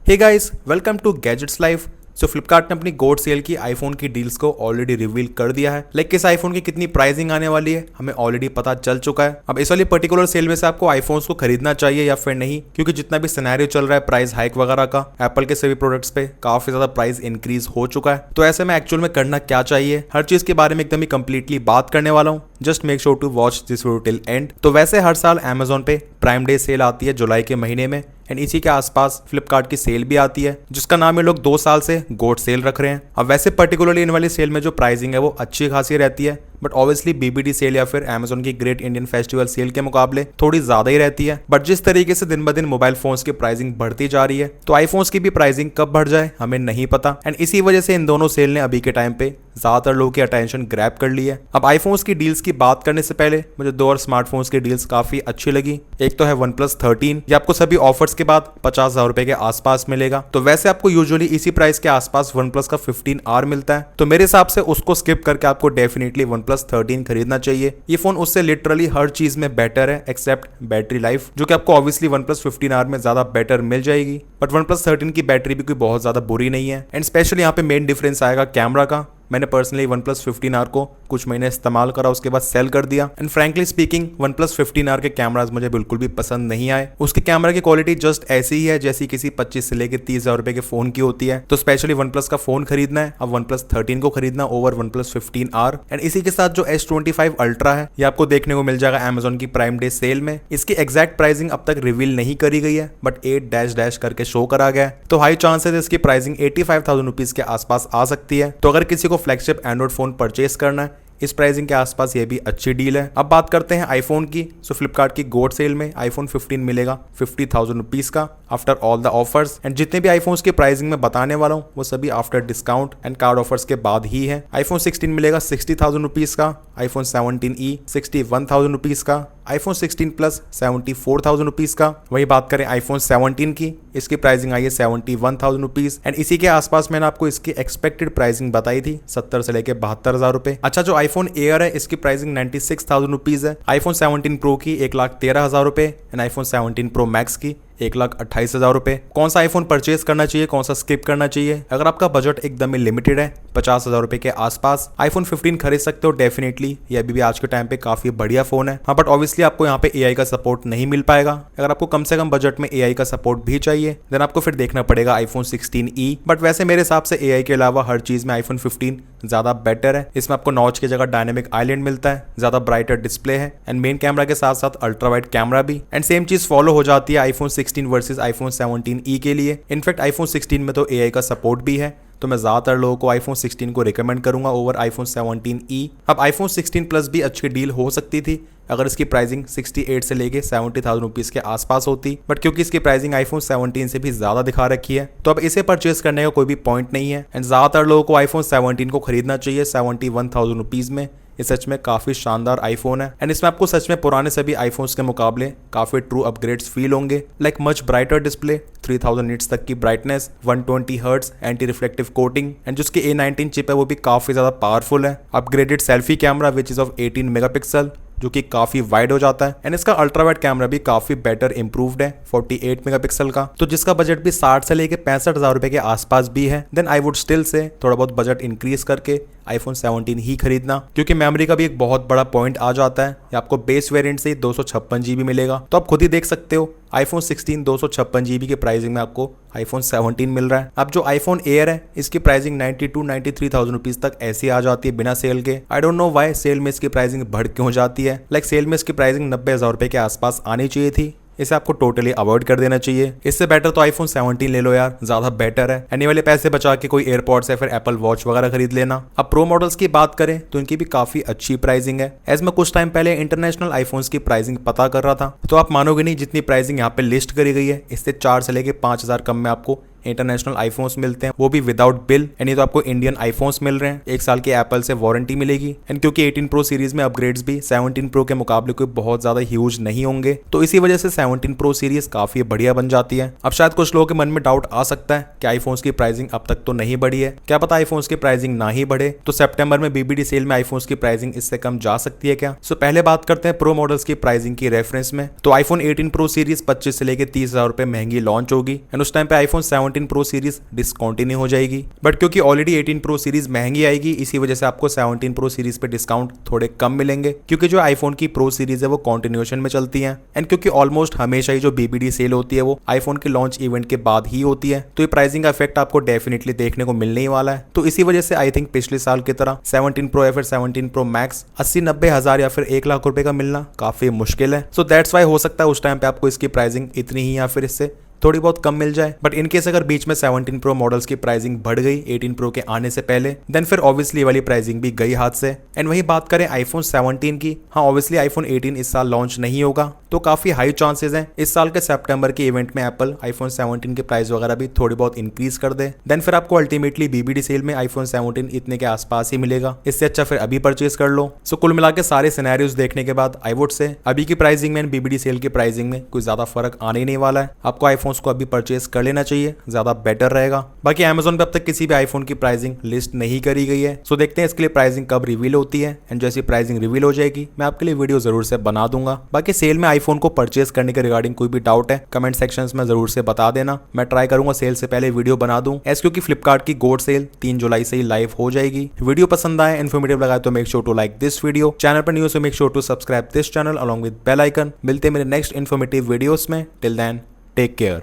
Hey guys, welcome to gadgets life. So Flipkart ने अपनी गोड सेल की आईफोन की डील्स को ऑलरेडी रिवील कर दिया है। लाइक किस आईफोन की कितनी प्राइसिंग आने वाली है हमें ऑलरेडी पता चल चुका है। अब इस वाली पर्टिकुलर सेल में से आपको आईफोन्स को खरीदना चाहिए या फिर नहीं, क्योंकि जितना भी सिनेरियो चल रहा है प्राइस हाइक वगैरह का, एप्पल के सभी प्रोडक्ट्स पे काफी ज्यादा प्राइस इंक्रीज हो चुका है। तो ऐसे में एक्चुअल में करना क्या चाहिए, हर चीज के बारे में एकदम ही कंप्लीटली बात करने वाला हूँ। Just make sure to watch this video till end. तो वैसे हर साल अमेजोन पे प्राइम डे सेल आती है जुलाई के महीने में, एंड इसी के आसपास फ्लिपकार्ट की सेल भी आती है जिसका नाम ये लोग 2 साल से गोड सेल रख रहे हैं। अब वैसे पर्टिकुलरली इन वाली सेल में जो प्राइसिंग है वो अच्छी खासी रहती है, बट ऑब्वियसली बीबीडी सेल या फिर अमेजोन की ग्रेट इंडियन फेस्टिवल सेल के मुकाबले थोड़ी ज्यादा ही रहती है। बट जिस तरीके से दिन ब दिन मोबाइल फोन्स की प्राइसिंग बढ़ती जा रही है, तो आईफोन्स की भी प्राइसिंग कब बढ़ जाए हमें नहीं पता। एंड इसी वजह से इन दोनों सेल ने अभी के टाइम पे ज्यादातर लोगों की अटेंशन ग्रैब कर ली है। अब आईफोन्स की डील्स की बात करने से पहले मुझे 2 और स्मार्टफोन्स की डील्स काफी अच्छी लगी। एक तो है OnePlus 13, ये आपको सभी ऑफर्स के बाद 50,000 रुपए के आसपास मिलेगा। तो वैसे आपको यूजुअली इसी प्राइस के आसपास OnePlus का 15R मिलता है, तो मेरे हिसाब से उसको स्किप करके आपको डेफिनेटली OnePlus 13 खरीदना चाहिए। ये फोन उससे लिटरली हर चीज में बेटर है एक्सेप्ट बैटरी लाइफ, जो कि आपको ऑब्वियसली OnePlus 15R में ज्यादा बेटर मिल जाएगी। बट OnePlus 13 की बैटरी भी कोई बहुत ज्यादा बुरी नहीं है। एंड स्पेशली यहाँ पे मेन डिफरेंस आएगा कैमरा का। मैंने पर्सनली OnePlus 15R को कुछ महीने इस्तेमाल करा, उसके बाद सेल कर दिया। And frankly speaking OnePlus 15R के कैमराज मुझे बिल्कुल भी पसंद नहीं आए। उसके कैमरा की क्वालिटी जस्ट ऐसी ही है जैसी किसी 25 से लेकर 30,000 रुपए के फोन की होती है। तो स्पेशली OnePlus का फोन खरीदना है, अब OnePlus 13 को खरीदना ओवर OnePlus 15R। एंड इसी के साथ जो S25 Ultra है, ये आपको देखने को मिल जाएगा अमेजोन की प्राइम डे सेल में। इसकी एग्जैक्ट प्राइसिंग अब तक रिवील नहीं करी गई है, बट 8 करके शो करा गया है। तो हाई चांसेस इसकी प्राइसिंग 85,000 रुपीज के आसपास आ सकती है। तो अगर किसी को फ्लैगशिप एंड्रॉइड फोन परचेस करना है, इस प्राइसिंग के आसपास ये भी अच्छी डील है। अब बात करते हैं आईफोन की। सो फ्लिपकार्ट की गोड सेल में आईफोन 15 मिलेगा 50,000 रुपीज का after all the offers. And जितने भी आईफोन्स की प्राइसिंग में बताने वाला हूँ वो सभी after discount and card offers के बाद ही है। आईफोन 16 मिलेगा 60,000 रुपीज का, आईफोन 17E 61,000 रुपीज का, आईफोन 16 प्लस 74,000 रुपीज का। वही बात करें आईफोन 17 की, इसकी प्राइसिंग आई है 71,000 रुपीज। एंड इसी के आसपास मैंने आपको इसकी एक्सपेक्टेड प्राइसिंग बताई थी 70 से लेकर 72,000 रुपए। अच्छा, जो आईफोन एयर है इसकी प्राइसिंग 96,000 रुपीज है। आईफोन 17 प्रो की 1,13,000 रुपए एंड आईफोन 17 प्रो मैक्स की 1,28,000 रुपए। कौन सा आईफोन परचेज करना चाहिए, कौन सा स्किप करना चाहिए? अगर आपका बजट एकदम ही लिमिटेड है 50,000 रुपए के आसपास, आईफोन 15 खरीद सकते हो डेफिनेटली। ये अभी भी आज के टाइम पे काफी बढ़िया फोन है। हाँ, बट ऑब्वियसली आपको यहाँ पे AI का सपोर्ट नहीं मिल पाएगा। अगर आपको कम से कम बजट में AI का सपोर्ट भी चाहिए, देन आपको फिर देखना पड़ेगा आईफोन 16E। बट वैसे मेरे हिसाब से AI के अलावा हर चीज में आईफोन 15 ज्यादा बेटर है। इसमें आपको नॉच की जगह डायनेमिक आइलैंड मिलता है, ज्यादा ब्राइटर डिस्प्ले है, एंड मेन कैमरा के साथ साथ अल्ट्रा वाइड कैमरा भी। एंड सेम चीज फॉलो हो जाती है आईफोन 16 वर्सेस आईफोन 17E के लिए। इनफैक्ट आईफोन 16 में तो AI का सपोर्ट भी है, तो मैं ज्यादातर लोगों को आईफोन 16 को रिकमेंड करूंगा ओवर आईफोन 17E। अब आईफोन 16 प्लस भी अच्छी डील हो सकती थी अगर इसकी प्राइसिंग 68 से लेके 70,000 रुपीज के आसपास होती, बट क्योंकि इसकी प्राइसिंग आईफोन 17 से भी ज्यादा दिखा रखी है, तो अब इसे परचेस करने का कोई भी पॉइंट नहीं है। एंड ज्यादातर लोगों को आईफोन 17 को खरीदना चाहिए 71,000 रुपीज में। ये सच में काफी शानदार आईफोन है। एंड इसमें आपको सच में पुराने सभी आईफोन्स के मुकाबले काफी ट्रू अपग्रेड्स फील होंगे, like much brighter display, 3000 nits तक की brightness, 120 hertz anti reflective coating, and जिसकी A19 चिप है वो भी काफी ज्यादा पावरफुल है। Upgraded selfie camera which is of 18 megapixel, जो कि काफी वाइड हो जाता है। एंड इसका अल्ट्रा वाइड कैमरा भी काफी बेटर इंप्रूव्ड है 48 मेगापिक्सल का। तो जिसका बजट भी 60 से लेके 65,000 रुपए के आसपास भी है, then I would still say थोड़ा बहुत बजट इंक्रीज करके आईफोन 17 ही खरीदना, क्योंकि मेमोरी का भी एक बहुत बड़ा पॉइंट आ जाता है। ये आपको बेस वेरिएंट से 256 GB मिलेगा, तो आप खुद ही देख सकते हो आईफोन 16 256 GB के प्राइसिंग में आपको आईफोन 17 मिल रहा है। अब जो आईफोन एयर है इसकी प्राइसिंग 92-93,000 रुपीज तक ऐसी आ जाती है बिना सेल के। I don't know why sale में इसकी प्राइसिंग बढ़ क्यों जाती है। लाइक सेल में इसकी प्राइसिंग 90,000 रुपए के आसपास आनी चाहिए थी, इसे आपको टोटली अवॉइड कर देना चाहिए। इससे बेटर तो आईफोन 17 ले लो यार, ज्यादा बेटर है। एनी वाले पैसे बचा के कोई एयरपॉड्स या फिर एप्पल वॉच वगैरह खरीद लेना। अब प्रो मॉडल्स की बात करें तो इनकी भी काफी अच्छी प्राइसिंग है। एज मैं कुछ टाइम पहले इंटरनेशनल आईफोन्स की प्राइसिंग पता कर रहा था, तो आप मानोगे नहीं जितनी प्राइसिंग यहाँ पे लिस्ट करी गई है, इससे 4 से लेके 5,000 कम में आपको इंटरनेशनल आईफोन्स मिलते हैं, वो भी विदाउट बिल। यानी तो आपको इंडियन आईफोन्स मिल रहे हैं, 1 साल की एप्पल से वारंटी मिलेगी। एंड क्योंकि 18 प्रो सीरीज में अपग्रेड्स भी 17 प्रो के मुकाबले कोई बहुत ज्यादा ह्यूज नहीं होंगे, तो इसी वजह से 17 प्रो सीरीज काफी बढ़िया बन जाती है। अब शायद कुछ लोगों के मन में डाउट आ सकता है कि आईफोन्स की प्राइसिंग अब तक तो नहीं बढ़ी है, क्या पता आईफोन्स की प्राइसिंग ना ही बढ़े, तो सितंबर में बीबीडी सेल में आईफोन्स की प्राइसिंग इससे कम जा सकती है क्या? सो पहले बात करते हैं प्रो मॉडल्स की प्राइसिंग की रेफरेंस में। तो आईफोन 18 प्रो सीरीज 25 से लेकर 30,000 रुपए महंगी लॉन्च होगी, एंड उस टाइम पे आईफोन 17 17 प्रो सीरीज डिस्कंटिन्यू हो जाएगी। बट क्योंकि ऑलरेडी 18 प्रो सीरीज महंगी आएगी, इसी वजह से आपको 17 प्रो सीरीज पे डिस्काउंट थोड़े कम मिलेंगे, क्योंकि जो आईफोन की प्रो सीरीज है वो कॉन्टिन्यूएशन में चलती है। एंड क्योंकि ऑलमोस्ट हमेशा ही जो बीबीडी सेल होती है वो आईफोन के लॉन्च इवेंट के बाद ही होती है, तो ये प्राइसिंग का इफेक्ट आपको डेफिनेटली देखने को मिलने ही वाला है। तो इसी वजह से आई थिंक पिछले साल की तरह 17 प्रो या फिर 17 प्रो मैक्स 80-90 हजार या फिर 1 लाख रुपए का मिलना काफी मुश्किल है। सो दैट्स वाई हो सकता है उस टाइम पे आपको इसकी प्राइसिंग इतनी ही या फिर इससे थोड़ी बहुत कम मिल जाए। बट इनकेस अगर बीच में 17 प्रो मॉडल्स की प्राइसिंग बढ़ गई 18 प्रो के आने से पहले, देन फिर ऑब्वियसली वाली प्राइसिंग भी गई हाथ से। एंड वही बात करें आईफोन 17 की, हाँ ऑब्वियसली आईफोन 18 इस साल लॉन्च नहीं होगा, तो काफी हाई चांसेस हैं इस साल के सितंबर के इवेंट में एप्पल आईफोन 17 के प्राइस वगैरह भी थोड़ी बहुत इंक्रीज कर दे। देन फिर आपको अल्टीमेटली बीबीडी सेल में आईफोन 17 इतने के आसपास ही मिलेगा। इससे अच्छा फिर अभी परचेज कर लो। सो कुल मिला के सारे सिनेरियोज देखने के बाद आई वुड से अभी की प्राइसिंग में बीबीडी सेल की प्राइसिंग में कोई ज्यादा फर्क आने ही नहीं वाला है। आपको आईफोन्स को अभी परचेज कर लेना चाहिए, ज्यादा बेटर रहेगा। बाकी Amazon पे अब तक किसी भी आईफोन की प्राइसिंग लिस्ट नहीं करी गई है, सो देखते हैं इसके लिए प्राइसिंग कब रिवील होती है। एंड जैसी प्राइसिंग रिवील हो जाएगी मैं आपके लिए वीडियो जरूर से बना दूंगा। बाकी सेल में आईफोन को परचेज करने के रिगार्डिंग कोई भी डाउट है कमेंट सेक्शंस में जरूर से बता देना, मैं ट्राई करूंगा सेल से पहले वीडियो बना दूं। एस क्योंकि फ्लिपकार्ट की गोल्ड सेल 3 जुलाई से ही लाइव हो जाएगी। वीडियो पसंद आए, इन्फॉर्मेटिव लगा तो make sure to like this video. Channel पर new so make sure to subscribe this channel along with bell icon. मिलते हैं मेरे नेक्स्ट इन्फॉर्मेटिव वीडियोस में। Till then take care.